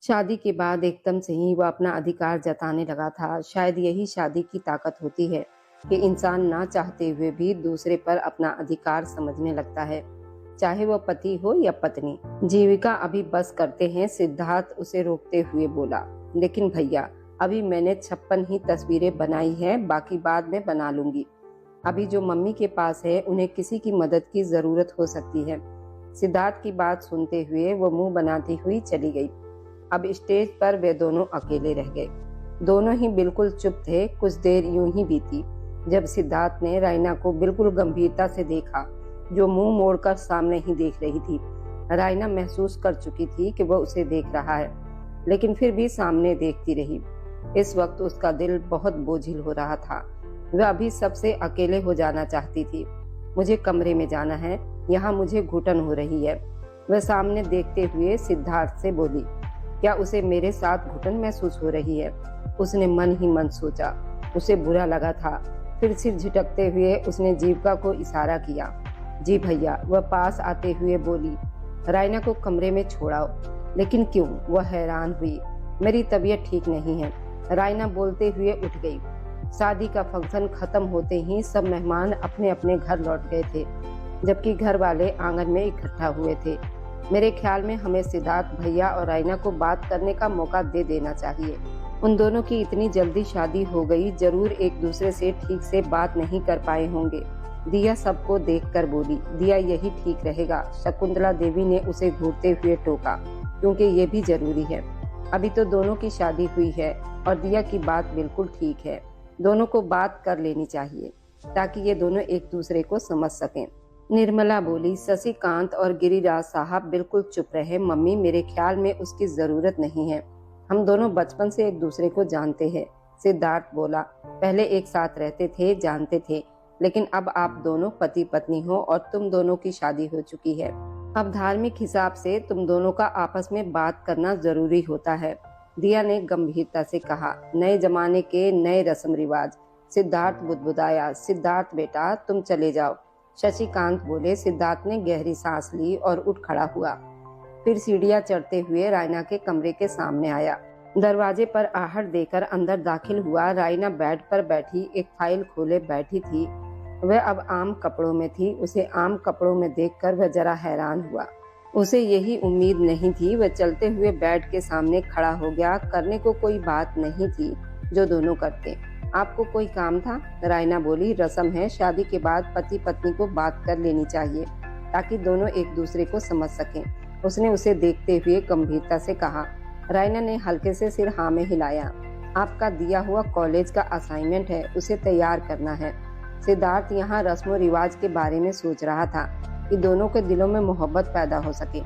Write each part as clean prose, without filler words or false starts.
शादी के बाद एकदम से ही वह अपना अधिकार जताने लगा था। शायद यही शादी की ताकत होती है कि इंसान ना चाहते हुए भी दूसरे पर अपना अधिकार समझने लगता है, चाहे वह पति हो या पत्नी। जीविका अभी बस करते हैं, सिद्धार्थ उसे रोकते हुए बोला। लेकिन भैया, अभी मैंने 56 ही तस्वीरें बनाई हैं, बाकी बाद में बना लूंगी। अभी जो मम्मी के पास है उन्हें किसी की मदद की जरूरत हो सकती है। सिद्धार्थ की बात सुनते हुए वो मुंह बनाती हुई चली गई। अब स्टेज पर वे दोनों अकेले रह गए। दोनों ही बिल्कुल चुप थे। कुछ देर यूं ही बीती जब सिद्धार्थ ने रायना को बिल्कुल गंभीरता से देखा, जो मुंह मोड़कर सामने ही देख रही थी। रायना महसूस कर चुकी थी कि वह उसे देख रहा है, लेकिन फिर भी सामने देखती रही। इस वक्त उसका दिल बहुत बोझिल हो रहा था। वह अभी सबसे अकेले हो जाना चाहती थी। मुझे कमरे में जाना है, यहाँ मुझे घुटन हो रही है, वह सामने देखते हुए सिद्धार्थ से बोली। क्या उसे मेरे साथ घुटन महसूस हो रही है? उसने मन ही मन सोचा। उसे बुरा लगा था। फिर सिर झटकते हुए उसने जीविका को इशारा किया। जी भैया, वह पास आते हुए बोली। रायना को कमरे में छोड़ाओ। लेकिन क्यों? वह हैरान हुई। मेरी तबीयत ठीक नहीं है, रायना बोलते हुए उठ गई। शादी का फंक्शन खत्म होते ही सब मेहमान अपने अपने घर लौट गए थे, जबकि घर वाले आंगन में इकट्ठा हुए थे। मेरे ख्याल में हमें सिद्धार्थ भैया और रायना को बात करने का मौका दे देना चाहिए। उन दोनों की इतनी जल्दी शादी हो गई, जरूर एक दूसरे से ठीक से बात नहीं कर पाए होंगे। दिया सबको देखकर बोली। दिया, यही ठीक रहेगा। शकुंतला देवी ने उसे घूरते हुए टोका, क्योंकि ये भी जरूरी है। अभी तो दोनों की शादी हुई है और दिया की बात बिल्कुल ठीक है। दोनों को बात कर लेनी चाहिए ताकि ये दोनों एक दूसरे को समझ सकें। निर्मला बोली। शशिकांत और गिरिराज साहब बिल्कुल चुप रहे। मम्मी, मेरे ख्याल में उसकी जरूरत नहीं है। हम दोनों बचपन से एक दूसरे को जानते हैं। सिद्धार्थ बोला। पहले एक साथ रहते थे, जानते थे, लेकिन अब आप दोनों पति पत्नी हो और तुम दोनों की शादी हो चुकी है। अब धार्मिक हिसाब से तुम दोनों का आपस में बात करना जरूरी होता है। दिया ने गंभीरता से कहा। नए जमाने के नए रस्म रिवाज। सिद्धार्थ बुदबुदाया। सिद्धार्थ बेटा, तुम चले जाओ। शशिकांत बोले। सिद्धार्थ ने गहरी सांस ली और उठ खड़ा हुआ। फिर सीढ़ियां चढ़ते हुए रायना के कमरे के सामने आया। दरवाजे पर आहट देकर अंदर दाखिल हुआ। रायना बेड पर बैठी एक फाइल खोले बैठी थी। वह अब आम कपड़ों में थी। उसे आम कपड़ों में देखकर वह जरा हैरान हुआ। उसे यही उम्मीद नहीं थी। वह चलते हुए बेड के सामने खड़ा हो गया। करने को कोई बात नहीं थी जो दोनों करते। आपको कोई काम था? रायना बोली। रस्म है, शादी के बाद पति पत्नी को बात कर लेनी चाहिए ताकि दोनों एक दूसरे को समझ सकें। उसने उसे देखते हुए गंभीरता से कहा। रायना ने हल्के से सिर हाँ में हिलाया। आपका दिया हुआ कॉलेज का असाइनमेंट है, उसे तैयार करना है। सिद्धार्थ यहाँ रस्म रिवाज के बारे में सोच रहा था कि दोनों के दिलों में मोहब्बत पैदा हो सके।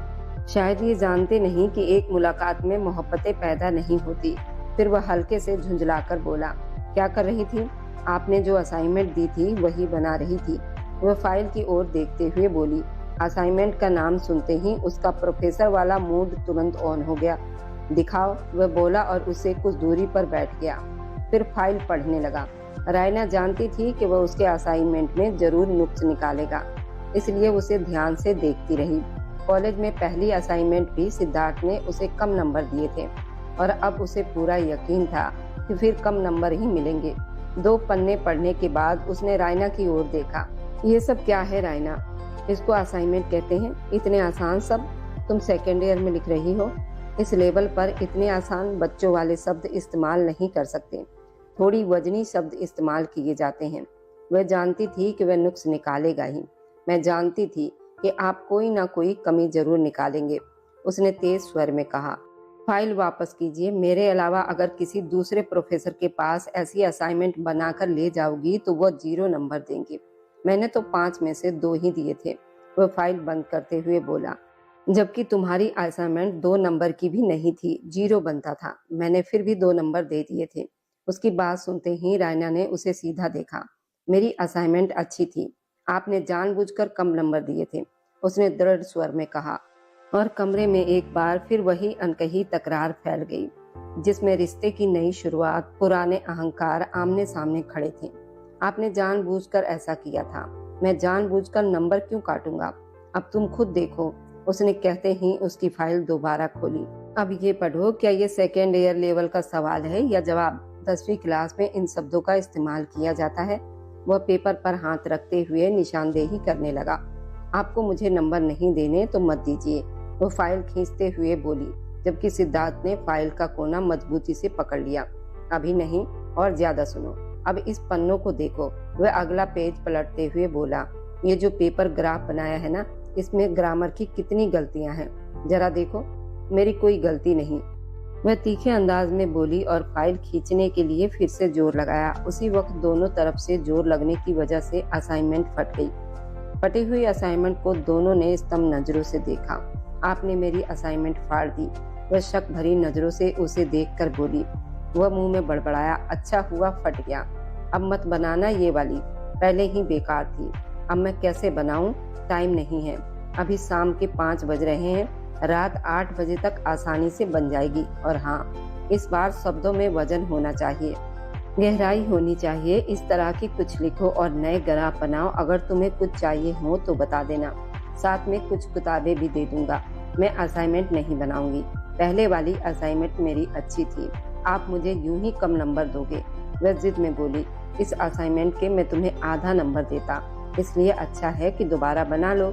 शायद ये जानते नहीं कि एक मुलाकात में मोहब्बतें पैदा नहीं होती। फिर वह हल्के से झुंझलाकर बोला। क्या कर रही थी? आपने जो असाइनमेंट दी थी वही बना रही थी। वह फाइल की ओर देखते हुए बोली। असाइनमेंट का नाम सुनते ही उसका प्रोफेसर वाला मूड तुरंत ऑन हो गया। दिखाओ, वह बोला और उससे कुछ दूरी पर बैठ गया। फिर फाइल पढ़ने लगा। रायना जानती थी कि वह उसके असाइनमेंट में जरूर नुक्स निकालेगा, इसलिए उसे ध्यान से देखती रही। कॉलेज में पहली असाइनमेंट भी सिद्धार्थ ने उसे कम नंबर दिए थे और अब उसे पूरा यकीन था कि फिर कम नंबर ही मिलेंगे। 2 पन्ने पढ़ने के बाद उसने रायना की ओर देखा। ये सब क्या है रायना? इसको असाइनमेंट कहते हैं? इतने आसान सब? तुम सेकेंड ईयर में लिख रही हो। इस लेवल पर इतने आसान बच्चों वाले शब्द इस्तेमाल नहीं कर सकते। थोड़ी वजनी शब्द इस्तेमाल किए जाते हैं। वह जानती थी कि वह नुक्स निकालेगा ही। मैं जानती थी कि आप कोई ना कोई कमी जरूर निकालेंगे, उसने तेज स्वर में कहा। फाइल वापस कीजिए। मेरे अलावा अगर किसी दूसरे प्रोफेसर के पास ऐसी असाइनमेंट बनाकर ले जाओगी तो वह 0 नंबर देंगे। मैंने तो 5 में से 2 ही दिए थे। वह फाइल बंद करते हुए बोला। जबकि तुम्हारी असाइनमेंट 2 नंबर की भी नहीं थी, 0 बनता था। मैंने फिर भी 2 नंबर दे दिए थे। उसकी बात सुनते ही रायना ने उसे सीधा देखा। मेरी असाइनमेंट अच्छी थी, आपने जानबूझकर कम नंबर दिए थे, उसने दृढ़ स्वर में कहा। और कमरे में एक बार फिर वही अनकही तकरार फैल गई, जिसमें रिश्ते की नई शुरुआत, पुराने अहंकार आमने सामने खड़े थे। आपने जानबूझकर ऐसा किया था। मैं जानबूझकर नंबर क्यों काटूंगा? अब तुम खुद देखो, उसने कहते ही उसकी फाइल दोबारा खोली। अब ये पढ़ो, क्या ये सेकेंड ईयर लेवल का सवाल है या जवाब? 10वीं क्लास में इन शब्दों का इस्तेमाल किया जाता है। वह पेपर पर हाथ रखते हुए निशानदेही करने लगा। आपको मुझे नंबर नहीं देने तो मत दीजिए, वो फाइल खींचते हुए बोली, जबकि सिद्धार्थ ने फाइल का कोना मजबूती से पकड़ लिया। अभी नहीं, और ज्यादा सुनो, अब इस पन्नों को देखो। वह अगला पेज पलटते हुए बोला, ये जो पेपर ग्राफ बनाया है ना, इसमें ग्रामर की कितनी गलतियां हैं, जरा देखो। मेरी कोई गलती नहीं, वह तीखे अंदाज में बोली और फाइल खींचने के लिए फिर से जोर लगाया। उसी वक्त दोनों तरफ से जोर लगने की वजह से असाइनमेंट फट गई। फटी हुई असाइनमेंट को दोनों ने स्तंभ नजरों से देखा। आपने मेरी असाइनमेंट फाड़ दी, वह शक भरी नजरों से उसे देखकर बोली। वह मुंह में बड़बड़ाया, अच्छा हुआ फट गया, अब मत बनाना ये वाली, पहले ही बेकार थी। अब मैं कैसे बनाऊं? टाइम नहीं है, अभी शाम के 5 बज रहे हैं, रात 8 बजे तक आसानी से बन जाएगी। और हाँ, इस बार शब्दों में वजन होना चाहिए, गहराई होनी चाहिए। इस तरह की कुछ लिखो और नए ग्राफ बनाओ। अगर तुम्हें कुछ चाहिए हो तो बता देना, साथ में कुछ किताबें भी दे दूंगा। मैं असाइनमेंट नहीं बनाऊंगी, पहले वाली असाइनमेंट मेरी अच्छी थी, आप मुझे यूं ही कम नंबर दोगे? वह जिद में बोली, इस असाइनमेंट के मैं तुम्हें आधा नंबर देता, इसलिए अच्छा है कि दोबारा बना लो।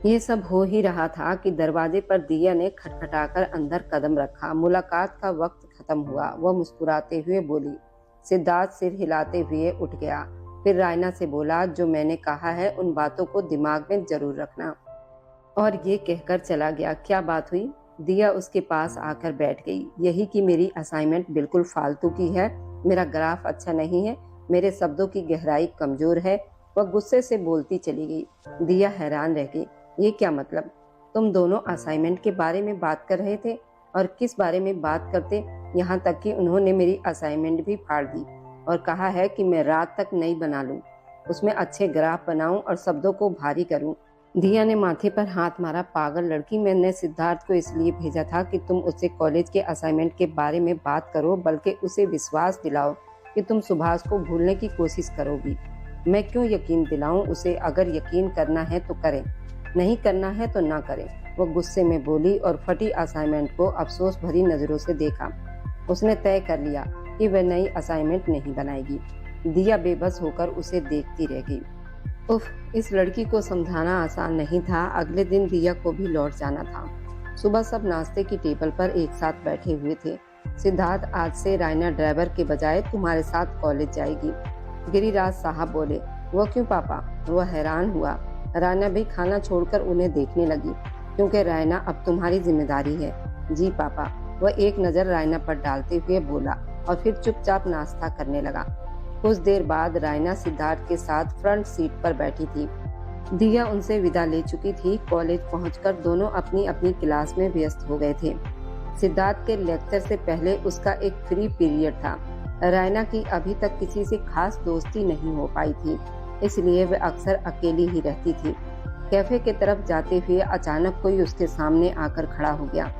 ये सब हो ही रहा था कि दरवाजे पर दिया ने खटखटाकर अंदर कदम रखा। मुलाकात का वक्त खत्म हुआ। वह मुस्कुराते हुए बोली। सिद्धार्थ सिर हिलाते हुए उठ गया। फिर रायना से बोला, जो मैंने कहा है उन बातों को दिमाग में जरूर रखना। और ये कहकर चला गया। क्या बात हुई? दिया उसके पास आकर बैठ गई। यही कि मेरी असाइनमेंट बिल्कुल फालतू की है, मेरा ग्राफ अच्छा नहीं है, मेरे शब्दों की गहराई कमजोर है। वह गुस्से से बोलती चली गई। दिया हैरान रह गई। ये क्या मतलब? तुम दोनों असाइनमेंट के बारे में बात कर रहे थे? और किस बारे में बात करते? यहाँ तक कि उन्होंने मेरी असाइनमेंट भी फाड़ दी और कहा है कि मैं रात तक नई बना लूं, उसमें अच्छे ग्राफ बनाऊं और शब्दों को भारी करूं। दिया ने माथे पर हाथ मारा। पागल लड़की, मैंने सिद्धार्थ को इसलिए भेजा था कि तुम उससे कॉलेज के असाइनमेंट के बारे में बात करो, बल्कि उसे विश्वास दिलाओ कि तुम सुभाष को भूलने की कोशिश करोगी। मैं क्यों यकीन दिलाऊं उसे? अगर यकीन करना है तो करें, नहीं करना है तो ना करें। वो गुस्से में बोली और फटी असाइनमेंट को अफसोस भरी नजरों से देखा। उसने तय कर लिया कि वह नई असाइनमेंट नहीं बनाएगी। दिया बेबस होकर उसे देखती रह गई। उफ, इस लड़की को समझाना आसान नहीं था। अगले दिन दिया को भी लौट जाना था। सुबह सब नाश्ते की टेबल पर एक साथ बैठे हुए थे। सिद्धार्थ, आज से रायना ड्राइवर के बजाय तुम्हारे साथ कॉलेज जाएगी, गिरिराज साहब बोले। वो क्यों पापा? वह हैरान हुआ। रायना भी खाना छोड़कर उन्हें देखने लगी, क्योंकि रायना अब तुम्हारी जिम्मेदारी है। जी पापा, वह एक नजर रायना पर डालते हुए बोला और फिर चुपचाप नाश्ता करने लगा। कुछ देर बाद रायना सिद्धार्थ के साथ फ्रंट सीट पर बैठी थी। दिया उनसे विदा ले चुकी थी। कॉलेज पहुंचकर दोनों अपनी अपनी क्लास में व्यस्त हो गए थे। सिद्धार्थ के लेक्चर से पहले उसका एक फ्री पीरियड था। रायना की अभी तक किसी से खास दोस्ती नहीं हो पाई थी, इसलिए वह अक्सर अकेली ही रहती थी। कैफे की तरफ जाते हुए अचानक कोई उसके सामने आकर खड़ा हो गया।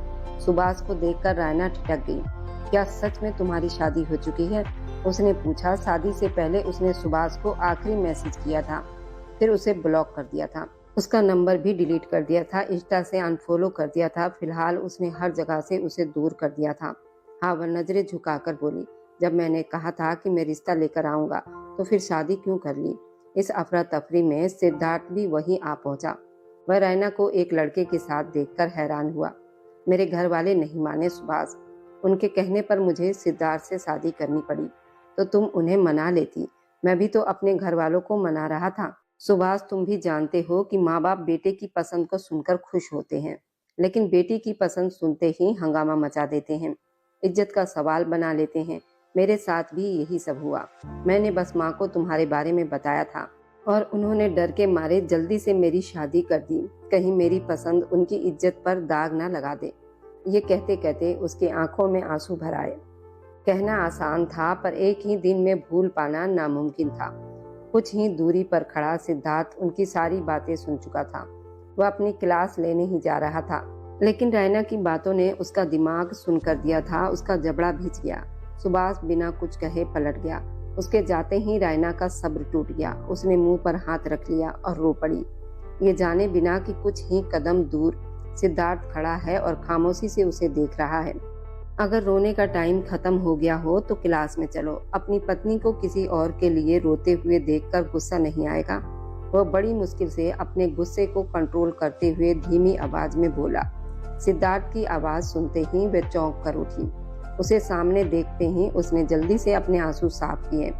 सुभाष को देखकर रायना ठिठक गई। क्या सच में तुम्हारी शादी हो चुकी है? उसने पूछा। शादी से पहले उसने सुभाष को आखिरी मैसेज किया था, फिर उसे ब्लॉक कर दिया था, उसका नंबर भी डिलीट कर दिया था, इंस्टा से अनफॉलो कर दिया था। फिलहाल उसने हर जगह से उसे दूर कर दिया था। हाँ, वह नजरें झुकाकर बोली, जब मैंने कहा था कि मैं रिश्ता लेकर आऊंगा तो फिर शादी क्यों कर ली? इस अफरा तफरी में सिद्धार्थ भी वहीं आ पहुंचा। वह रायना को एक लड़के के साथ देखकर हैरान हुआ। मेरे घर वाले नहीं माने सुभाष, उनके कहने पर मुझे सिद्धार्थ से शादी करनी पड़ी, तो तुम उन्हें मना लेती। मैं भी तो अपने घर वालों को मना रहा था। सुभाष, तुम भी जानते हो कि माँ बाप बेटे की पसंद को सुनकर खुश होते हैं, लेकिन बेटी की पसंद सुनते ही हंगामा मचा देते हैं, इज्जत का सवाल बना लेते हैं। मेरे साथ भी यही सब हुआ। मैंने बस माँ को तुम्हारे बारे में बताया था और उन्होंने डर के मारे जल्दी से मेरी शादी कर दी, कहीं मेरी पसंद उनकी इज्जत पर दाग ना लगा दे। ये कहते कहते उसकी आंखों में आंसू भर आए। कहना आसान था, पर एक ही दिन में भूल पाना नामुमकिन था। कुछ ही दूरी पर खड़ा सिद्धार्थ उनकी सारी बातें सुन चुका था। वह अपनी क्लास लेने ही जा रहा था, लेकिन रायना की बातों ने उसका दिमाग सुन कर दिया था। उसका जबड़ा भिज गया। सुभाष बिना कुछ कहे पलट गया। उसके जाते ही रायना का सब्र टूट गया। उसने मुंह पर हाथ रख लिया और रो पड़ी, ये जाने बिना कि कुछ ही कदम दूर सिद्धार्थ खड़ा है और खामोशी से उसे देख रहा है। अगर रोने का टाइम खत्म हो गया हो तो क्लास में चलो। अपनी पत्नी को किसी और के लिए रोते हुए देखकर गुस्सा नहीं आएगा? वह बड़ी मुश्किल से अपने गुस्से को कंट्रोल करते हुए धीमी आवाज में बोला। सिद्धार्थ की आवाज सुनते ही वह चौंक कर उठी। उसे सामने देखते ही उसने जल्दी से अपने आंसू साफ किए।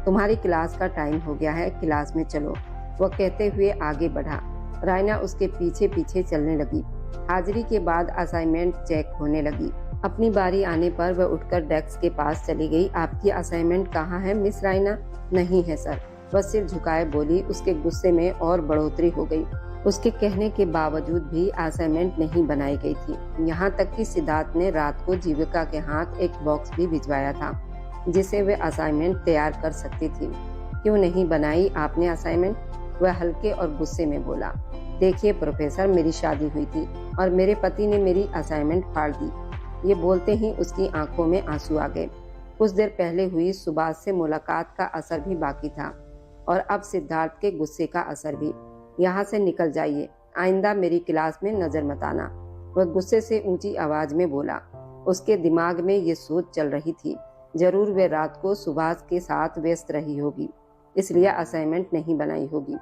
तुम्हारी क्लास का टाइम हो गया है, क्लास में चलो, वह कहते हुए आगे बढ़ा। रायना उसके पीछे पीछे चलने लगी। हाजिरी के बाद असाइनमेंट चेक होने लगी। अपनी बारी आने पर वह उठकर डेस्क के पास चली गई। आपकी असाइनमेंट कहाँ है मिस रायना? नहीं है सर, वह सिर झुकाए बोली। उसके गुस्से में और बढ़ोतरी हो गई। उसके कहने के बावजूद भी असाइनमेंट नहीं बनाई गई थी। यहाँ तक कि सिद्धार्थ ने रात को जीविका के हाथ एक बॉक्स भी भिजवाया था जिसे वे असाइनमेंट तैयार कर सकती थी। क्यों नहीं बनाई आपने असाइनमेंट? वह हल्के और गुस्से में बोला। देखिए प्रोफेसर, मेरी शादी हुई थी और मेरे पति ने मेरी असाइनमेंट फाड़ दी। ये बोलते ही उसकी आंखों में आंसू आ गए। कुछ देर पहले हुई सुभाष से मुलाकात का असर भी बाकी था और अब सिद्धार्थ के गुस्से का असर भी। यहाँ से निकल जाइए, आइंदा मेरी क्लास में नजर मत आना, वह गुस्से से ऊंची आवाज में बोला। उसके दिमाग में ये सोच चल रही थी, जरूर वे रात को सुभाष के साथ व्यस्त रही होगी, इसलिए असाइनमेंट नहीं बनाई होगी।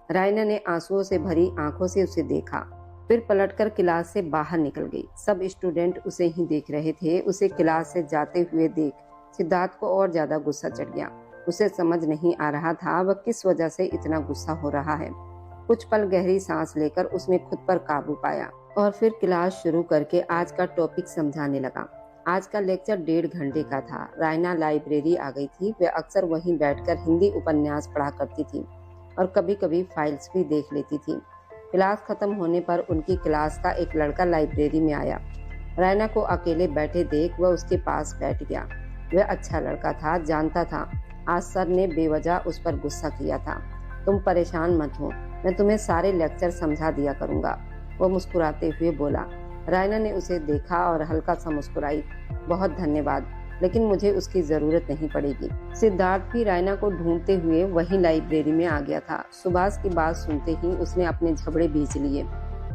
रायना ने आंसुओं से भरी आंखों से उसे देखा, फिर पलटकर क्लास से बाहर निकल गई। सब स्टूडेंट उसे ही देख रहे थे। उसे क्लास से जाते हुए देख सिद्धार्थ को और ज्यादा गुस्सा चढ़ गया। उसे समझ नहीं आ रहा था वह किस वजह से इतना गुस्सा हो रहा है। कुछ पल गहरी सांस लेकर उसने खुद पर काबू पाया और फिर क्लास शुरू करके आज का टॉपिक समझाने लगा। आज का लेक्चर 1.5 घंटे का था। रायना लाइब्रेरी आ गई थी। वह अक्सर वहीं बैठकर हिंदी उपन्यास पढ़ा करती थी और कभी कभी फाइल्स भी देख लेती थी। क्लास खत्म होने पर उनकी क्लास का एक लड़का लाइब्रेरी में आया। रायना को अकेले बैठे देख वह उसके पास बैठ गया। वह अच्छा लड़का था, जानता था आज सर ने बेवजह उस पर गुस्सा किया था। तुम परेशान मत हो, मैं तुम्हें सारे लेक्चर समझा दिया करूंगा, वह मुस्कुराते हुए बोला। रायना ने उसे देखा और हल्का सा मुस्कुराई। बहुत धन्यवाद, लेकिन मुझे उसकी जरूरत नहीं पड़ेगी। सिद्धार्थ भी रायना को ढूंढते हुए वही लाइब्रेरी में आ गया था। सुभाष की बात सुनते ही उसने अपने झबड़े भींच लिए।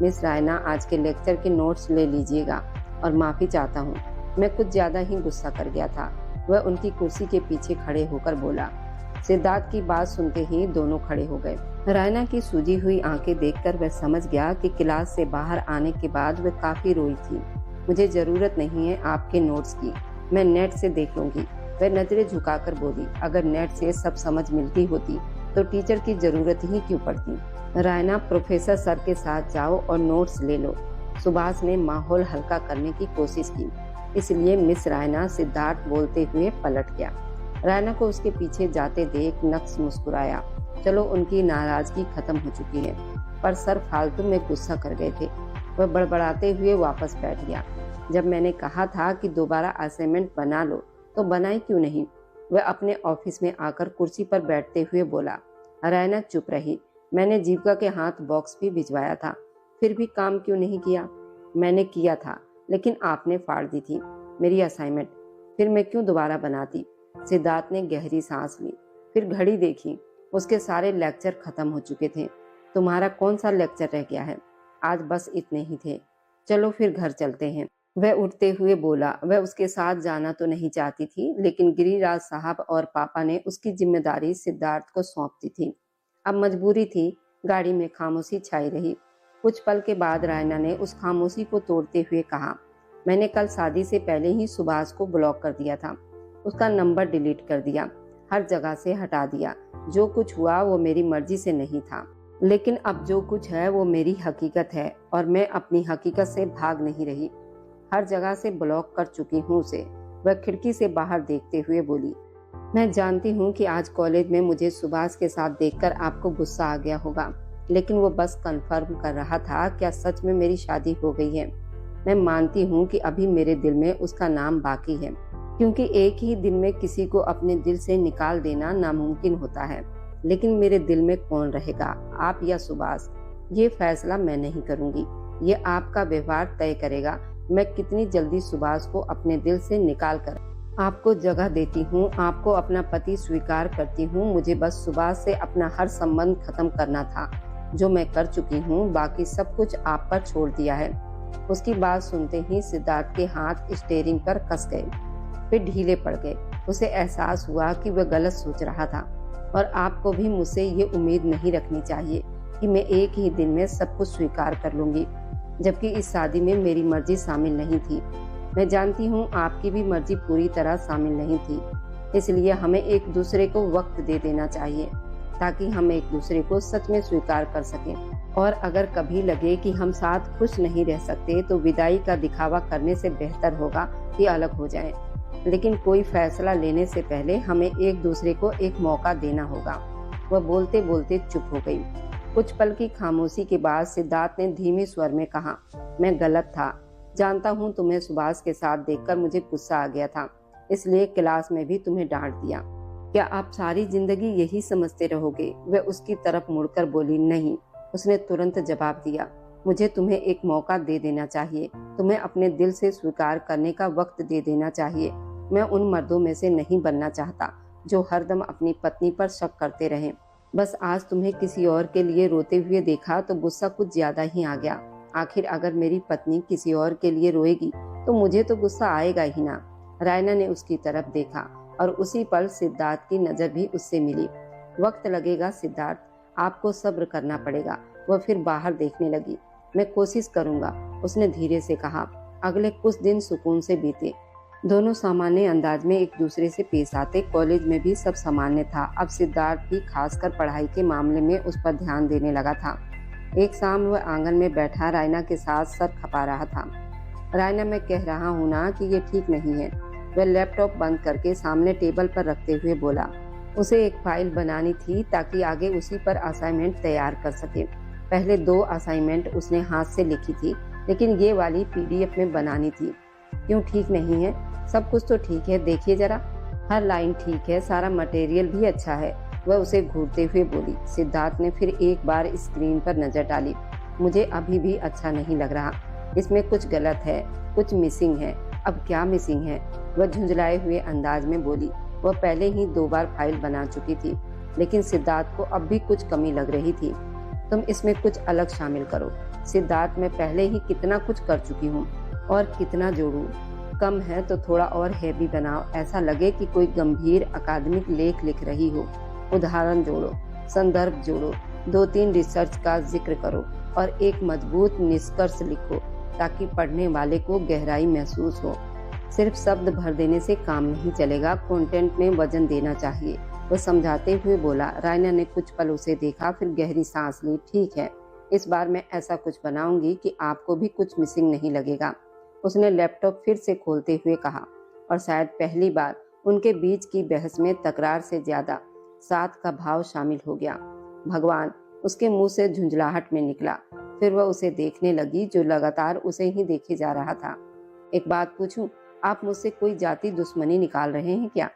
मिस रायना, आज के लेक्चर के नोट्स ले लीजिएगा और माफी चाहता हूँ, मैं कुछ ज्यादा ही गुस्सा कर गया था, वह उनकी कुर्सी के पीछे खड़े होकर बोला। सिद्धार्थ की बात सुनते ही दोनों खड़े हो गए। रायना की सूजी हुई आंखें देखकर वह समझ गया कि क्लास से बाहर आने के बाद वह काफी रोई थी। मुझे जरूरत नहीं है आपके नोट्स की, मैं नेट से देख लूंगी, वह नजरें झुकाकर बोली। अगर नेट से सब समझ मिलती होती तो टीचर की जरूरत ही क्यों पड़ती? रायना, प्रोफेसर सर के साथ जाओ और नोट्स ले लो। सुभाष ने माहौल हल्का करने की कोशिश की, इसलिए मिस रायना, सिद्धार्थ बोलते हुए पलट गया। रायना को उसके पीछे जाते देख नक्श मुस्कुराया। चलो, उनकी नाराजगी खत्म हो चुकी है, पर सर फालतू में गुस्सा कर गए थे। वह बड़बड़ाते हुए वापस बैठ गया। जब मैंने कहा था कि दोबारा असाइनमेंट बना लो तो बनाई क्यों नहीं? वह अपने ऑफिस में आकर कुर्सी पर बैठते हुए बोला। रायना चुप रही। मैंने जीविका के हाथ बॉक्स भी भिजवाया था, फिर भी काम क्यों नहीं किया? मैंने किया था, लेकिन आपने फाड़ दी थी मेरी असाइनमेंट, फिर मैं क्यों दोबारा बनाती? सिद्धार्थ ने गहरी सांस ली, फिर घड़ी देखी। उसके सारे लेक्चर खत्म हो चुके थे। तुम्हारा कौन सा लेक्चर रह गया है? आज बस इतने ही थे, चलो फिर घर चलते हैं, वह उठते हुए बोला। वह उसके साथ जाना तो नहीं चाहती थी, लेकिन गिरिराज साहब और पापा ने उसकी जिम्मेदारी सिद्धार्थ को सौंप दी थी। अब मजबूरी थी। गाड़ी में खामोशी छाई रही। कुछ पल के बाद रायना ने उस खामोशी को तोड़ते हुए कहा, मैंने कल शादी से पहले ही सुभाष को ब्लॉक कर दिया था, उसका नंबर डिलीट कर दिया, हर जगह से हटा दिया। जो कुछ हुआ वो मेरी मर्जी से नहीं था, लेकिन अब जो कुछ है वो मेरी हकीकत है और मैं अपनी हकीकत से भाग नहीं रही। हर जगह से ब्लॉक कर चुकी हूँ उसे। वह खिड़की से बाहर देखते हुए बोली। मैं जानती हूँ कि आज कॉलेज में मुझे सुभाष के साथ देखकर आपको गुस्सा आ गया होगा, लेकिन वो बस कंफर्म कर रहा था क्या सच में मेरी शादी हो गई है। मैं मानती हूँ कि अभी मेरे दिल में उसका नाम बाकी है, क्योंकि एक ही दिन में किसी को अपने दिल से निकाल देना नामुमकिन होता है। लेकिन मेरे दिल में कौन रहेगा, आप या सुभाष? ये फैसला मैं नहीं करूँगी, ये आपका व्यवहार तय करेगा। मैं कितनी जल्दी सुभाष को अपने दिल से निकाल कर आपको जगह देती हूँ, आपको अपना पति स्वीकार करती हूँ। मुझे बस सुभाष से अपना हर संबंध खत्म करना था। जो मैं कर चुकी हूँ, बाकी सब कुछ आप पर छोड़ दिया है। उसकी बात सुनते ही सिद्धार्थ के हाथ स्टीयरिंग पर कस गए, फिर ढीले पड़ गए। उसे एहसास हुआ कि वह गलत सोच रहा था और आपको भी मुझसे ये उम्मीद नहीं रखनी चाहिए कि मैं एक ही दिन में सब कुछ स्वीकार कर लूंगी, जबकि इस शादी में मेरी मर्जी शामिल नहीं थी। मैं जानती हूँ आपकी भी मर्जी पूरी तरह शामिल नहीं थी, इसलिए हमें एक दूसरे को वक्त दे देना चाहिए ताकि हम एक दूसरे को सच में स्वीकार कर सकें। और अगर कभी लगे कि हम साथ खुश नहीं रह सकते तो विदाई का दिखावा करने से बेहतर होगा कि अलग हो जाएं। लेकिन कोई फैसला लेने से पहले हमें एक दूसरे को एक मौका देना होगा। वह बोलते बोलते चुप हो गई। कुछ पल की खामोशी के बाद सिद्धार्थ ने धीमे स्वर में कहा, मैं गलत था। जानता हूँ तुम्हें सुभाष के साथ देखकर मुझे गुस्सा आ गया था, इसलिए क्लास में भी तुम्हें डांट दिया। क्या आप सारी जिंदगी यही समझते रहोगे? वह उसकी तरफ मुड़कर बोली, नहीं। उसने तुरंत जवाब दिया, मुझे तुम्हें एक मौका दे देना चाहिए। तुम्हें अपने दिल से स्वीकार करने का वक्त दे देना चाहिए। मैं उन मर्दों में से नहीं बनना चाहता जो हरदम अपनी पत्नी पर शक करते रहें। बस आज तुम्हें किसी और के लिए रोते हुए देखा तो गुस्सा कुछ ज्यादा ही आ गया। आखिर अगर मेरी पत्नी किसी और के लिए रोएगी तो मुझे तो गुस्सा आएगा ही ना। रायना ने उसकी तरफ देखा और उसी पल सिद्धार्थ की नजर भी उससे मिली। वक्त लगेगा सिद्धार्थ, आपको सब्र करना पड़ेगा। वह फिर बाहर देखने लगी। मैं कोशिश करूंगा, उसने धीरे से कहा। अगले कुछ दिन सुकून से बीते। दोनों सामान्य अंदाज में एक दूसरे से पेश आते। कॉलेज में भी सब सामान्य था। अब सिद्धार्थ भी खासकर पढ़ाई के मामले में उस पर ध्यान देने लगा था। एक शाम वह आंगन में बैठा रायना के साथ सर खपा रहा था। रायना, मैं कह रहा हूँ ना कि ये ठीक नहीं है। वह लैपटॉप बंद करके सामने टेबल पर रखते हुए बोला। उसे एक फाइल बनानी थी ताकि आगे उसी पर असाइनमेंट तैयार कर सके। पहले 2 असाइनमेंट उसने हाथ से लिखी थी, लेकिन ये वाली पीडीएफ में बनानी थी। क्यों ठीक नहीं है? सब कुछ तो ठीक है, देखिए जरा। हर लाइन ठीक है, सारा मटेरियल भी अच्छा है। वह उसे घूरते हुए बोली। सिद्धार्थ ने फिर एक बार स्क्रीन पर नजर डाली। मुझे अभी भी अच्छा नहीं लग रहा, इसमें कुछ गलत है, कुछ मिसिंग है। अब क्या मिसिंग है? वह झुंझलाए हुए अंदाज में बोली। वह पहले ही 2 बार फाइल बना चुकी थी, लेकिन सिद्धार्थ को अब भी कुछ कमी लग रही थी। तुम इसमें कुछ अलग शामिल करो। सिद्धार्थ, मैं पहले ही कितना कुछ कर चुकी हूँ, और कितना जोड़ूं? कम है तो थोड़ा और हैवी बनाओ, ऐसा लगे कि कोई गंभीर अकादमिक लेख लिख रही हो। उदाहरण जोड़ो, संदर्भ जोड़ो, 2-3 रिसर्च का जिक्र करो और एक मजबूत निष्कर्ष लिखो ताकि पढ़ने वाले को गहराई महसूस हो। सिर्फ शब्द भर देने से काम नहीं चलेगा, कंटेंट में वजन देना चाहिए। वह समझाते हुए बोला। रायना ने कुछ पल उसे देखा, फिर गहरी सांस ली। ठीक है, इस बार मैं ऐसा कुछ बनाऊंगी कि आपको भी कुछ मिसिंग नहीं लगेगा। उसने लैपटॉप फिर से खोलते हुए कहा, और शायद पहली बार उनके बीच की बहस में तकरार से ज्यादा साथ का भाव शामिल हो गया। भगवान, उसके मुंह से झुंझलाहट में निकला। फिर वह उसे देखने लगी जो लगातार उसे ही देखे जा रहा था। एक बात पूछूं, आप मुझसे कोई जाति दुश्मनी निकाल रहे हैं क्या?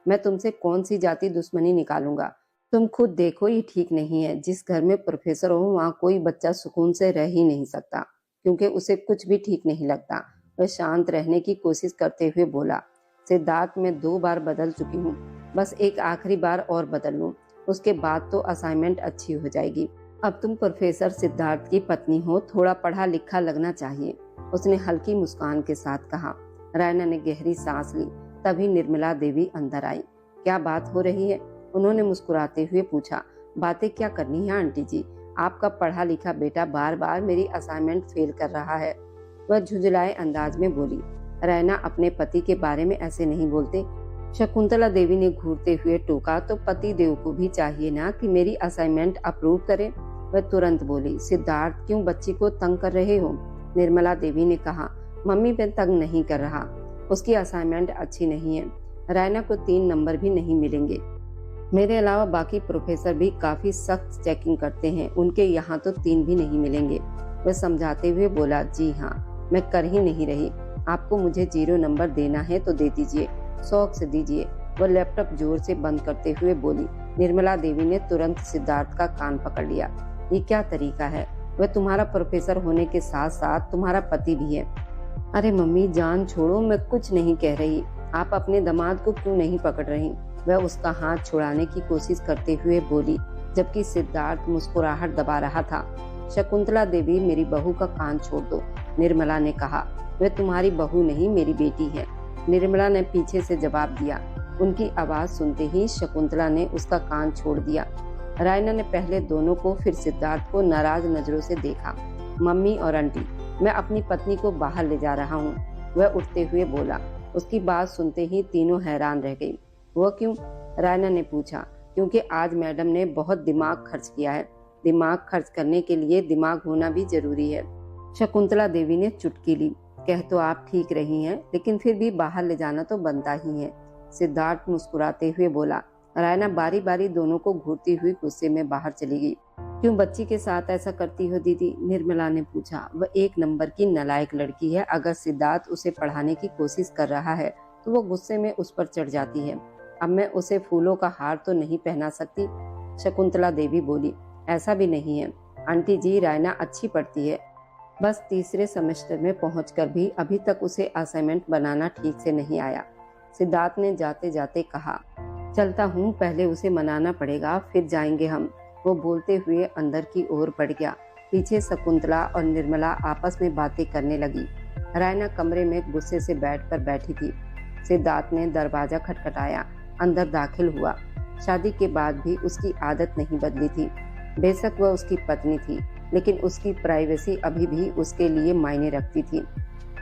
मैं तुमसे कौन सी जाति दुश्मनी निकालूंगा? तुम खुद देखो, ये ठीक नहीं है। जिस घर में प्रोफेसर हो वहाँ कोई बच्चा सुकून से रह ही नहीं सकता, क्योंकि उसे कुछ भी ठीक नहीं लगता। वह शांत रहने की कोशिश करते हुए बोला। सिद्धार्थ, मैं 2 बार बदल चुकी हूँ, बस एक आखिरी बार और बदल लूं, उसके बाद तो असाइनमेंट अच्छी हो जाएगी। अब तुम प्रोफेसर सिद्धार्थ की पत्नी हो, थोड़ा पढ़ा लिखा लगना चाहिए, उसने हल्की मुस्कान के साथ कहा। रायना ने गहरी सांस ली। तभी निर्मला देवी अंदर आई। क्या बात हो रही है? उन्होंने मुस्कुराते हुए पूछा। बातें क्या करनी है आंटी जी, आपका पढ़ा लिखा बेटा बार बार मेरी असाइनमेंट फेल कर रहा है। वह झुंझलाए अंदाज में बोली। रायना, अपने पति के बारे में ऐसे नहीं बोलते। शकुंतला देवी ने घूरते हुए टोका। तो पति देव को भी चाहिए ना कि मेरी असाइनमेंट अप्रूव करे। वह तुरंत बोली। सिद्धार्थ, क्यों बच्ची को तंग कर रहे हो? निर्मला देवी ने कहा। मम्मी, मैं तंग नहीं कर रहा, उसकी असाइनमेंट अच्छी नहीं है। रायना को 3 नंबर भी नहीं मिलेंगे। मेरे अलावा बाकी प्रोफेसर भी काफी सख्त चेकिंग करते हैं, उनके यहाँ तो 3 भी नहीं मिलेंगे। वह समझाते हुए बोला। जी हाँ, मैं कर ही नहीं रही। आपको मुझे 0 नंबर देना है तो दे दीजिए, शौक से दीजिए। वह लैपटॉप जोर से बंद करते हुए बोली। निर्मला देवी ने तुरंत सिद्धार्थ का कान पकड़ लिया। ये क्या तरीका है? वह तुम्हारा प्रोफेसर होने के साथ साथ तुम्हारा पति भी है। अरे मम्मी, जान छोड़ो, मैं कुछ नहीं कह रही। आप अपने दामाद को क्यों नहीं पकड़ रही? वह उसका हाथ छुड़ाने की कोशिश करते हुए बोली। जबकि सिद्धार्थ मुस्कुराहट दबा रहा था। शकुंतला देवी, मेरी बहू का कान छोड़ दो, निर्मला ने कहा। वह तुम्हारी बहू नहीं, मेरी बेटी है, निर्मला ने पीछे से जवाब दिया। उनकी आवाज सुनते ही शकुंतला ने उसका कान छोड़ दिया। रायना ने पहले दोनों को फिर सिद्धार्थ को नाराज नजरों से देखा। मम्मी और आंटी, मैं अपनी पत्नी को बाहर ले जा रहा हूँ, वह उठते हुए बोला। उसकी बात सुनते ही तीनों हैरान रह गई। वह क्यों? रायना ने पूछा। क्योंकि आज मैडम ने बहुत दिमाग खर्च किया है। दिमाग खर्च करने के लिए दिमाग होना भी जरूरी है। शकुंतला देवी ने चुटकी ली। कह तो आप ठीक रही हैं, लेकिन फिर भी बाहर ले जाना तो बनता ही है, सिद्धार्थ मुस्कुराते हुए बोला। रायना बारी बारी दोनों को घूरती हुई गुस्से में बाहर चली गई। क्यों बच्ची के साथ ऐसा करती हो दीदी? निर्मला ने पूछा। वह एक नंबर की नालायक लड़की है। अगर सिद्धार्थ उसे पढ़ाने की कोशिश कर रहा है तो वो गुस्से में उस पर चढ़ जाती है। अब मैं उसे फूलों का हार तो नहीं पहना सकती, शकुंतला देवी बोली। ऐसा भी नहीं है आंटी जी, रायना अच्छी पढ़ती है, बस तीसरे सेमेस्टर में पहुंचकर भी अभी तक उसे असाइनमेंट बनाना ठीक से नहीं आया, सिद्धार्थ ने जाते जाते कहा। चलता हूँ, पहले उसे मनाना पड़ेगा, फिर जाएंगे हम। वो बोलते हुए अंदर की ओर बढ़ गया। पीछे शकुंतला और निर्मला आपस में बातें करने लगी। रायना कमरे में गुस्से से बेड पर बैठी थी। सिद्धार्थ ने दरवाजा खटखटाया। अंदर दाखिल हुआ। शादी के बाद भी उसकी आदत नहीं बदली थी। बेशक वह उसकी पत्नी थी, लेकिन उसकी प्राइवेसी अभी भी उसके लिए मायने रखती थी।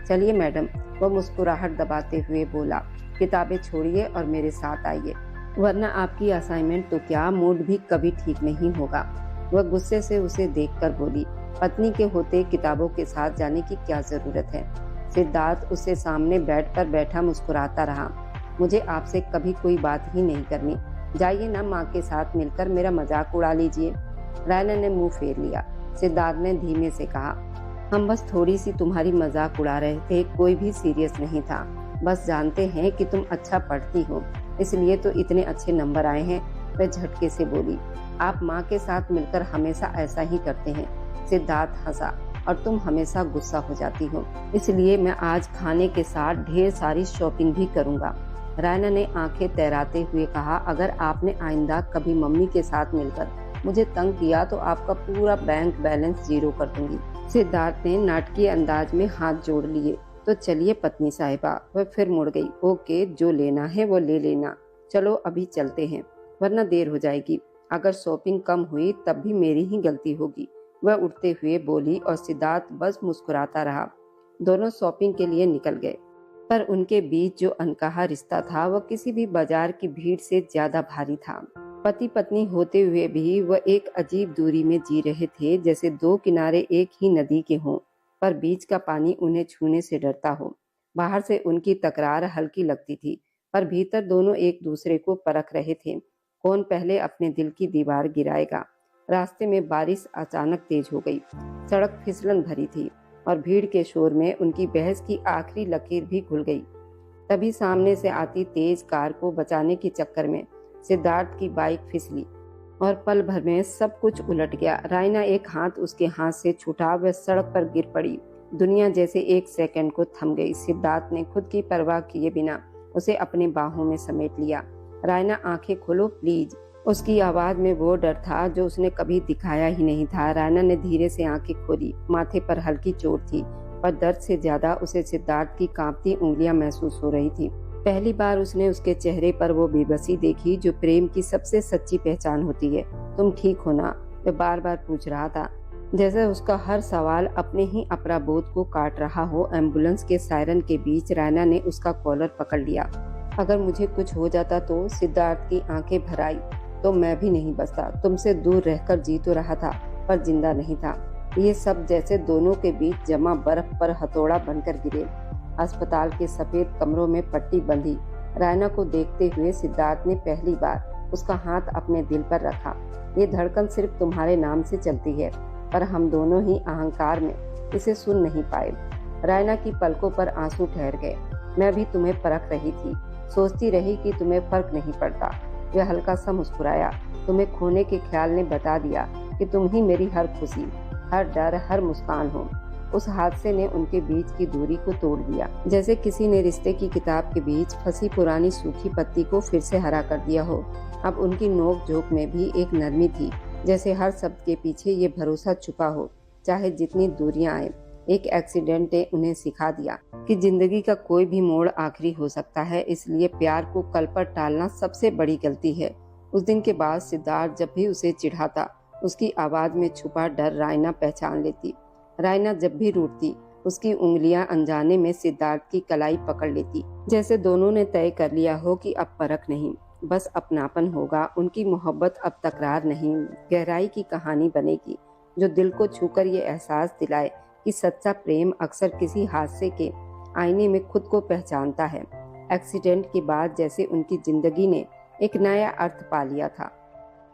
चलिए मैडम, वह मुस्कुराहट दबाते हुए बोला। किताबें छोड़िए और मेरे साथ आइए, वरना आपकी असाइनमेंट तो क्या, मूड भी कभी ठीक नहीं होगा। वह गुस्से से उसे देखकर बोली। पत्नी के होते किताबों के साथ जाने की क्या जरूरत है? सिद्धार्थ उससे सामने बेड पर बैठा मुस्कुराता रहा। मुझे आपसे कभी कोई बात ही नहीं करनी, जाइए ना, माँ के साथ मिलकर मेरा मजाक उड़ा लीजिए। रायना ने मुंह फेर लिया। सिद्धार्थ ने धीमे से कहा, हम बस थोड़ी सी तुम्हारी मजाक उड़ा रहे थे, कोई भी सीरियस नहीं था। बस जानते हैं कि तुम अच्छा पढ़ती हो, इसलिए तो इतने अच्छे नंबर आए हैं। वह झटके से बोली। आप माँ के साथ मिलकर हमेशा ऐसा ही करते हैं, सिद्धार्थ हंसा। और तुम हमेशा गुस्सा हो जाती हो, इसलिए मैं आज खाने के साथ ढेर सारी शॉपिंग भी करूँगा। रायना ने आंखें तैराते हुए कहा, अगर आपने आइंदा कभी मम्मी के साथ मिलकर मुझे तंग किया तो आपका पूरा बैंक बैलेंस जीरो कर दूंगी। सिद्धार्थ ने नाटकीय अंदाज में हाथ जोड़ लिए। तो चलिए पत्नी साहिबा, वह फिर मुड़ गई। ओके, जो लेना है वो ले लेना, चलो अभी चलते हैं, वरना देर हो जाएगी। अगर शॉपिंग कम हुई तब भी मेरी ही गलती होगी, वह उठते हुए बोली। और सिद्धार्थ बस मुस्कुराता रहा। दोनों शॉपिंग के लिए निकल गए, पर उनके बीच जो अनकहा रिश्ता था वह किसी भी बाजार की भीड़ से ज्यादा भारी था। पति पत्नी होते हुए भी वह एक अजीब दूरी में जी रहे थे, जैसे दो किनारे एक ही नदी के हों, पर बीच का पानी उन्हें छूने से डरता हो। बाहर से उनकी तकरार हल्की लगती थी, पर भीतर दोनों एक दूसरे को परख रहे थे, कौन पहले अपने दिल की दीवार गिराएगा। रास्ते में बारिश अचानक तेज हो गई। सड़क फिसलन भरी थी और भीड़ के शोर में उनकी बहस की आखिरी लकीर भी खुल गई। तभी सामने से आती तेज कार को बचाने के चक्कर में सिद्धार्थ की बाइक फिसली और पल भर में सब कुछ उलट गया। रायना एक हाथ उसके हाथ से छूटा, वह सड़क पर गिर पड़ी। दुनिया जैसे एक सेकंड को थम गई। सिद्धार्थ ने खुद की परवाह किए बिना उसे अपने बाहों में समेट लिया। रायना, आंखें खोलो प्लीज। उसकी आवाज में वो डर था जो उसने कभी दिखाया ही नहीं था। रायना ने धीरे से आंखें खोली। माथे पर हल्की चोट थी, पर दर्द से ज्यादा उसे सिद्धार्थ की कांपती उंगलियां महसूस हो रही थी। पहली बार उसने उसके चेहरे पर वो बेबसी देखी जो प्रेम की सबसे सच्ची पहचान होती है। तुम ठीक हो ना? वह बार बार पूछ रहा था, जैसे उसका हर सवाल अपने ही अपराबोध को काट रहा हो। एम्बुलेंस के सायरन के बीच रायना ने उसका कॉलर पकड़ लिया। अगर मुझे कुछ हो जाता तो? सिद्धार्थ की आंखें भर आई। तो मैं भी नहीं बचता। तुमसे दूर रहकर जी तो रहा था, पर जिंदा नहीं था। ये सब जैसे दोनों के बीच जमा बर्फ पर हथौड़ा बनकर गिरे। अस्पताल के सफेद कमरों में पट्टी बंधी रायना को देखते हुए सिद्धार्थ ने पहली बार उसका हाथ अपने दिल पर रखा। ये धड़कन सिर्फ तुम्हारे नाम से चलती है, पर हम दोनों ही अहंकार में इसे सुन नहीं पाए। रायना की पलकों पर आंसू ठहर गए। मैं भी तुम्हें परख रही थी, सोचती रही कि तुम्हें फर्क नहीं पड़ता। वह हल्का सा मुस्कुराया। तुम्हें खोने के ख्याल ने बता दिया कि तुम ही मेरी हर खुशी, हर डर, हर मुस्कान हो। उस हादसे ने उनके बीच की दूरी को तोड़ दिया, जैसे किसी ने रिश्ते की किताब के बीच फंसी पुरानी सूखी पत्ती को फिर से हरा कर दिया हो। अब उनकी नोक झोंक में भी एक नरमी थी, जैसे हर शब्द के पीछे ये भरोसा छुपा हो, चाहे जितनी दूरियां आए। एक एक्सीडेंट ने उन्हें सिखा दिया कि जिंदगी का कोई भी मोड़ आखिरी हो सकता है, इसलिए प्यार को कल पर टालना सबसे बड़ी गलती है। उस दिन के बाद सिद्धार्थ जब भी उसे चिढ़ाता, उसकी आवाज में छुपा डर रायना पहचान लेती। रायना जब भी रूठती, उसकी उंगलियां अनजाने में सिद्धार्थ की कलाई पकड़ लेती, जैसे दोनों ने तय कर लिया हो कि अब परख नहीं, बस अपनापन होगा। उनकी मोहब्बत अब तकरार नहीं, गहराई की कहानी बनेगी, जो दिल को छूकर ये एहसास दिलाए कि सच्चा प्रेम अक्सर किसी हादसे के आईने में खुद को पहचानता है। एक्सीडेंट के बाद जैसे उनकी जिंदगी ने एक नया अर्थ पा लिया था,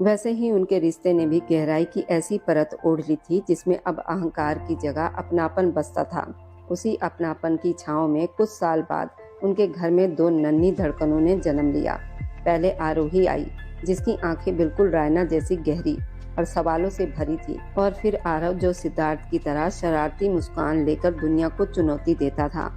वैसे ही उनके रिश्ते ने भी गहराई की ऐसी परत ओढ़ ली थी जिसमें अब अहंकार की जगह अपनापन बसता था। उसी अपनापन की छांव में कुछ साल बाद उनके घर में दो नन्ही धड़कनों ने जन्म लिया। पहले आरोही आई, जिसकी आंखें बिल्कुल रायना जैसी गहरी और सवालों से भरी थी, और फिर आरव, जो सिद्धार्थ की तरह शरारती मुस्कान लेकर दुनिया को चुनौती देता था।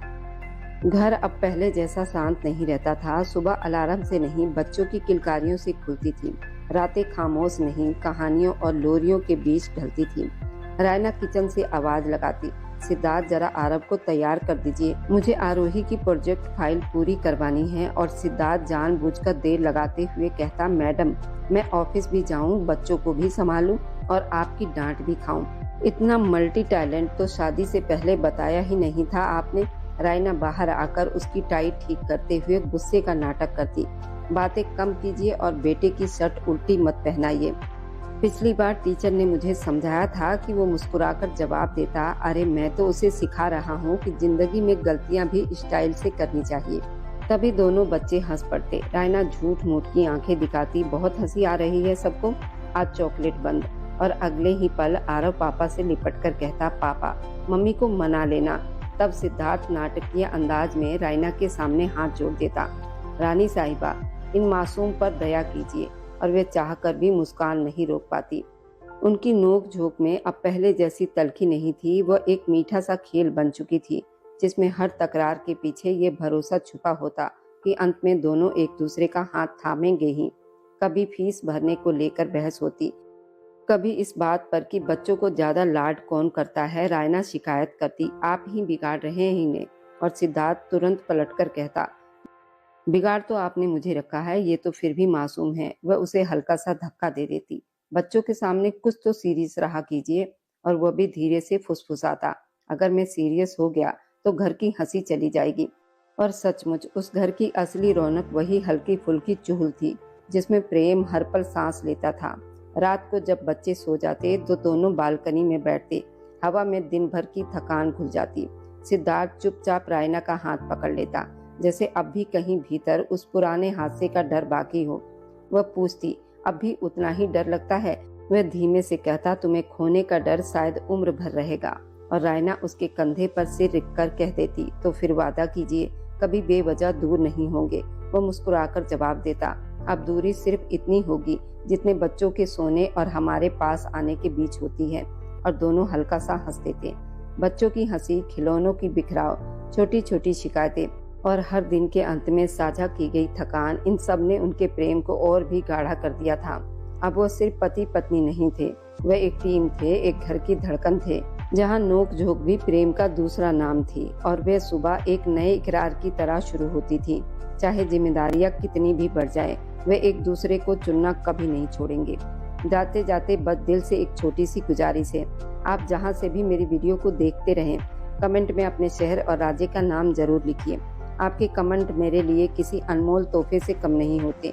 घर अब पहले जैसा शांत नहीं रहता था। सुबह अलार्म से नहीं, बच्चों की किलकारियों से खुलती थी। रातें खामोश नहीं, कहानियों और लोरियों के बीच ढलती थी। रायना किचन से आवाज लगाती, सिद्धार्थ जरा आरव को तैयार कर दीजिए, मुझे आरोही की प्रोजेक्ट फाइल पूरी करवानी है। और सिद्धार्थ जानबूझकर देर लगाते हुए कहता, मैडम मैं ऑफिस भी जाऊं, बच्चों को भी संभालूं और आपकी डांट भी खाऊं। इतना मल्टी टैलेंट तो शादी से पहले बताया ही नहीं था आपने। रायना बाहर आकर उसकी टाई ठीक करते हुए गुस्से का नाटक करती, बातें कम कीजिए और बेटे की शर्ट उल्टी मत पहनाइए। पिछली बार टीचर ने मुझे समझाया था कि वो मुस्कुराकर जवाब देता, अरे मैं तो उसे सिखा रहा हूँ कि जिंदगी में गलतियाँ भी स्टाइल से करनी चाहिए। तभी दोनों बच्चे हंस पड़ते। रायना झूठ मूठ की आंखें दिखाती, बहुत हंसी आ रही है सबको, आज चॉकलेट बंद। और अगले ही पल आरव पापा से लिपट कर कहता, पापा मम्मी को मना लेना। तब सिद्धार्थ नाटकीय अंदाज में रायना के सामने हाथ जोड़ देता, रानी साहिबा इन मासूम पर दया कीजिए। और वे चाहकर भी मुस्कान नहीं रोक पाती। उनकी नोक झोंक में अब पहले जैसी तल्खी नहीं थी, वह एक मीठा सा खेल बन चुकी थी, जिसमें हर तकरार के पीछे ये भरोसा छुपा होता कि अंत में दोनों एक दूसरे का हाथ थामेंगे ही। कभी फीस भरने को लेकर बहस होती, कभी इस बात पर कि बच्चों को ज्यादा लाड कौन करता है। रायना शिकायत करती, आप ही बिगाड़ रहे हैं इन्हें। और सिद्धार्थ तुरंत पलटकर कहता, बिगाड़ तो आपने मुझे रखा है, ये तो फिर भी मासूम है। वह उसे हल्का सा धक्का दे देती, बच्चों के सामने कुछ तो सीरियस रहा कीजिए। और वह भी धीरे से फुसफुसाता, अगर मैं सीरियस हो गया तो घर की हंसी चली जाएगी। और सचमुच उस घर की असली रौनक वही हल्की फुल्की चुहल थी, जिसमें प्रेम हर पल सांस लेता था। रात को जब बच्चे सो जाते तो दोनों बालकनी में बैठते, हवा में दिन भर की थकान घुल जाती। सिद्धार्थ चुपचाप रायना का हाथ पकड़ लेता, जैसे अब भी कहीं भीतर उस पुराने हादसे का डर बाकी हो। वह पूछती, अब भी उतना ही डर लगता है? वह धीमे से कहता, तुम्हें खोने का डर शायद उम्र भर रहेगा। और रायना उसके कंधे पर सिर रख कर कह देती, तो फिर वादा कीजिए कभी बेवजह दूर नहीं होंगे। वह मुस्कुराकर जवाब देता, अब दूरी सिर्फ इतनी होगी जितने बच्चों के सोने और हमारे पास आने के बीच होती है। और दोनों हल्का सा हंसते थे। बच्चों की हंसी, खिलौनों की बिखराव, छोटी छोटी शिकायतें और हर दिन के अंत में साझा की गई थकान, इन सब ने उनके प्रेम को और भी गाढ़ा कर दिया था। अब वो सिर्फ पति पत्नी नहीं थे, वह एक टीम थे, एक घर की धड़कन थे, जहां नोक झोंक भी प्रेम का दूसरा नाम थी। और वह सुबह एक नए इकरार की तरह शुरू होती थी। चाहे जिम्मेदारियां कितनी भी बढ़ जाए, वे एक दूसरे को चुनना कभी नहीं छोड़ेंगे। जाते जाते बस दिल से एक छोटी सी गुजारिश है, आप जहाँ से भी मेरी वीडियो को देखते रहें, कमेंट में अपने शहर और राज्य का नाम जरूर लिखिए। आपके कमेंट मेरे लिए किसी अनमोल तोहफे से कम नहीं होते।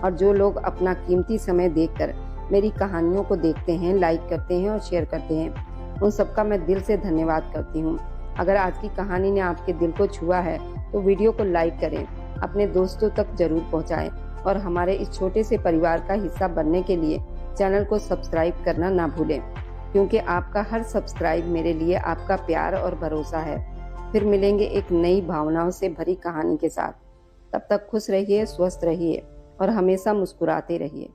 और जो लोग अपना कीमती समय देकर मेरी कहानियों को देखते हैं, लाइक करते हैं और शेयर करते हैं, उन सबका मैं दिल से धन्यवाद करती हूँ। अगर आज की कहानी ने आपके दिल को छुआ है तो वीडियो को लाइक करें, अपने दोस्तों तक जरूर पहुँचाएं और हमारे इस छोटे से परिवार का हिस्सा बनने के लिए चैनल को सब्सक्राइब करना ना भूलें, क्योंकि आपका हर सब्सक्राइब मेरे लिए आपका प्यार और भरोसा है। फिर मिलेंगे एक नई भावनाओं से भरी कहानी के साथ। तब तक खुश रहिए, स्वस्थ रहिए और हमेशा मुस्कुराते रहिए।